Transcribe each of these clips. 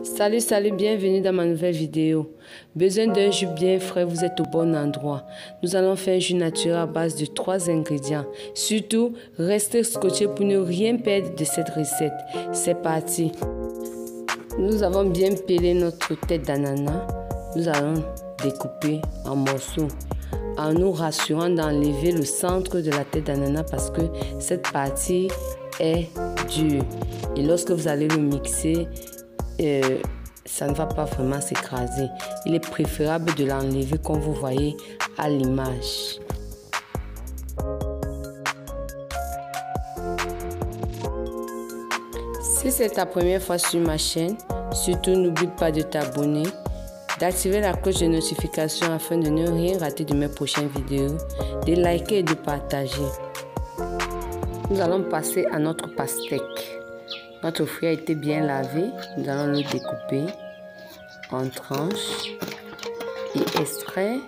Salut, bienvenue dans ma nouvelle vidéo. Besoin d'un jus bien frais, vous êtes au bon endroit. Nous allons faire un jus naturel à base de 3 ingrédients. Surtout, restez scotché pour ne rien perdre de cette recette. C'est parti. Nous avons bien pelé notre tête d'ananas. Nous allons découper en morceaux en nous rassurant d'enlever le centre de la tête d'ananas parce que cette partie est dure. Et lorsque vous allez le mixer, ça ne va pas vraiment s'écraser. Il est préférable de l'enlever comme vous voyez à l'image. Si c'est ta première fois sur ma chaîne, surtout n'oublie pas de t'abonner, d'activer la cloche de notification afin de ne rien rater de mes prochaines vidéos, de liker et de partager. Nous allons passer à notre pastèque. Notre fruit a été bien lavé. Nous allons le découper en tranches et extraire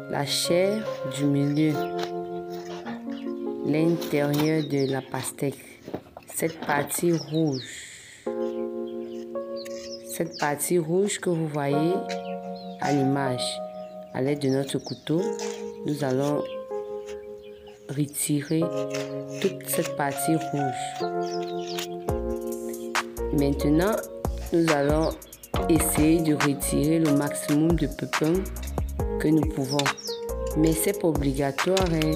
la chair du milieu, l'intérieur de la pastèque, cette partie rouge. Cette partie rouge que vous voyez à l'image, à l'aide de notre couteau, nous allons retirer toute cette partie rouge. Maintenant, nous allons essayer de retirer le maximum de pépins que nous pouvons. Mais c'est pas obligatoire, hein,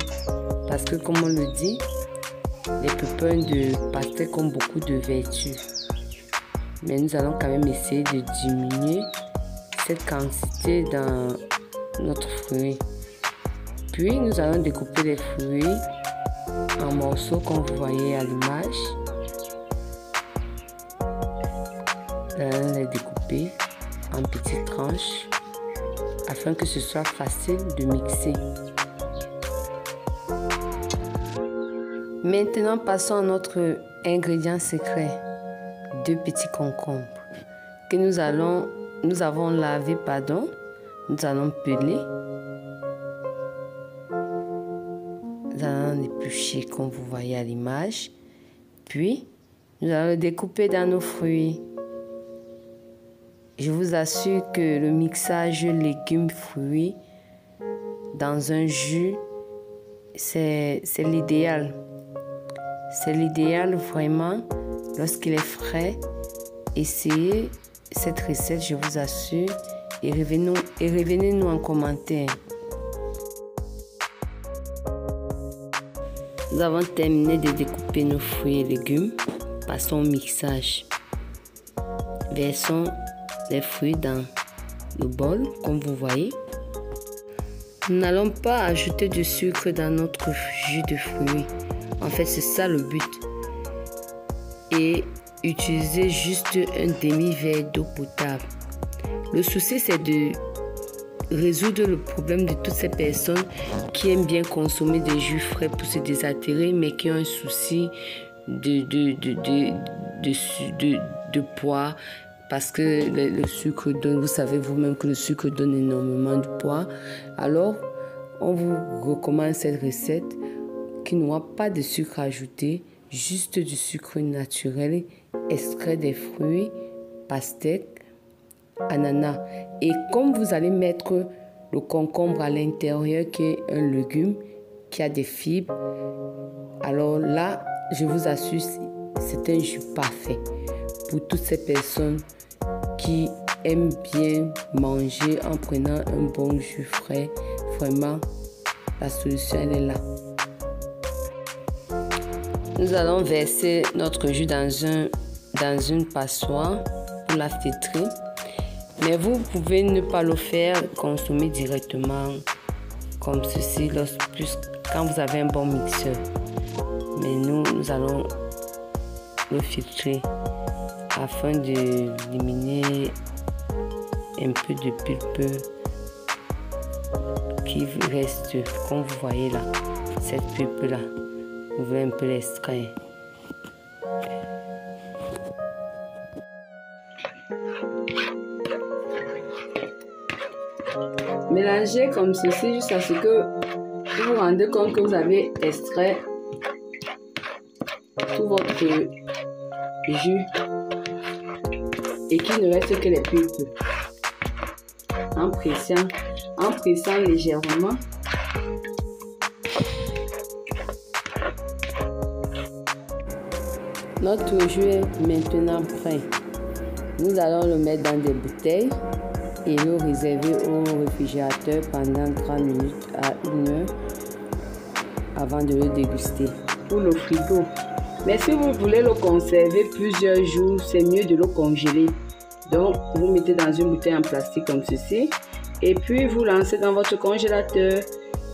parce que comme on le dit, les pépins de pastèque ont beaucoup de vertus. Mais nous allons quand même essayer de diminuer cette quantité dans notre fruit. Puis nous allons découper les fruits en morceaux comme vous voyez à l'image. Nous allons les découper en petites tranches afin que ce soit facile de mixer. Maintenant passons à notre ingrédient secret. 2 petits concombres que nous avons lavé, nous allons peler, nous allons éplucher comme vous voyez à l'image, puis nous allons le découper dans nos fruits. Je vous assure que le mixage légumes-fruits dans un jus, c'est l'idéal. C'est l'idéal vraiment. Lorsqu'il est frais, essayez cette recette, je vous assure, et revenez-nous en commentaire. Nous avons terminé de découper nos fruits et légumes. Passons au mixage. Versons les fruits dans le bol, comme vous voyez. Nous n'allons pas ajouter de sucre dans notre jus de fruits. En fait, c'est ça le but. Et utiliser juste un demi-verre d'eau potable. Le souci, c'est de résoudre le problème de toutes ces personnes qui aiment bien consommer des jus frais pour se désaltérer, mais qui ont un souci de poids, parce que le sucre donne, vous savez vous-même que le sucre donne énormément de poids. Alors, on vous recommande cette recette qui n'aura pas de sucre ajouté, juste du sucre naturel, extrait des fruits, pastèque, ananas. Et comme vous allez mettre le concombre à l'intérieur, qui est un légume, qui a des fibres, alors là, je vous assure, c'est un jus parfait pour toutes ces personnes qui aiment bien manger en prenant un bon jus frais. Vraiment, la solution, elle est là. Nous allons verser notre jus dans une passoire pour la filtrer. Mais vous pouvez ne pas le faire consommer directement comme ceci quand vous avez un bon mixeur. Mais nous allons le filtrer afin d'éliminer un peu de pulpe qui reste, comme vous voyez là, cette pulpe là. Vous voulez un peu l'extraire. Mélangez comme ceci jusqu'à ce que vous vous rendez compte que vous avez extrait tout votre jus. et qu'il ne reste que les pulpes. En pressant légèrement. Notre jus est maintenant prêt. Nous allons le mettre dans des bouteilles et le réserver au réfrigérateur pendant 30 minutes à 1 heure avant de le déguster. Pour le frigo. Mais si vous voulez le conserver plusieurs jours, c'est mieux de le congeler. Donc, vous mettez dans une bouteille en plastique comme ceci et puis vous lancez dans votre congélateur.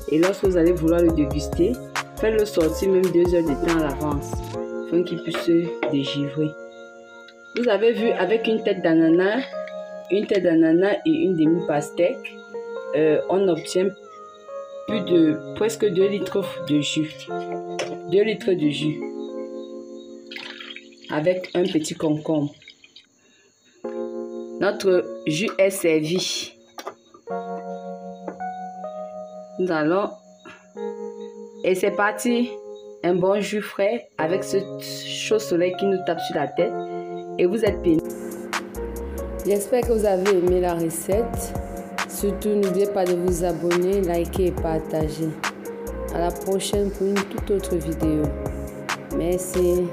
Et lorsque vous allez vouloir le déguster, faites-le sortir même 2 heures de temps à l'avance afin qu'il puisse se dégivrer. Vous avez vu, avec une tête d'ananas et une demi-pastèque, on obtient presque 2 litres de jus. 2 litres de jus avec un petit concombre. Notre jus est servi. Nous allons... Et c'est parti. Un bon jus frais avec ce chaud soleil qui nous tape sur la tête. Et vous êtes pénible. J'espère que vous avez aimé la recette. Surtout, n'oubliez pas de vous abonner, liker et partager. À la prochaine pour une toute autre vidéo. Merci.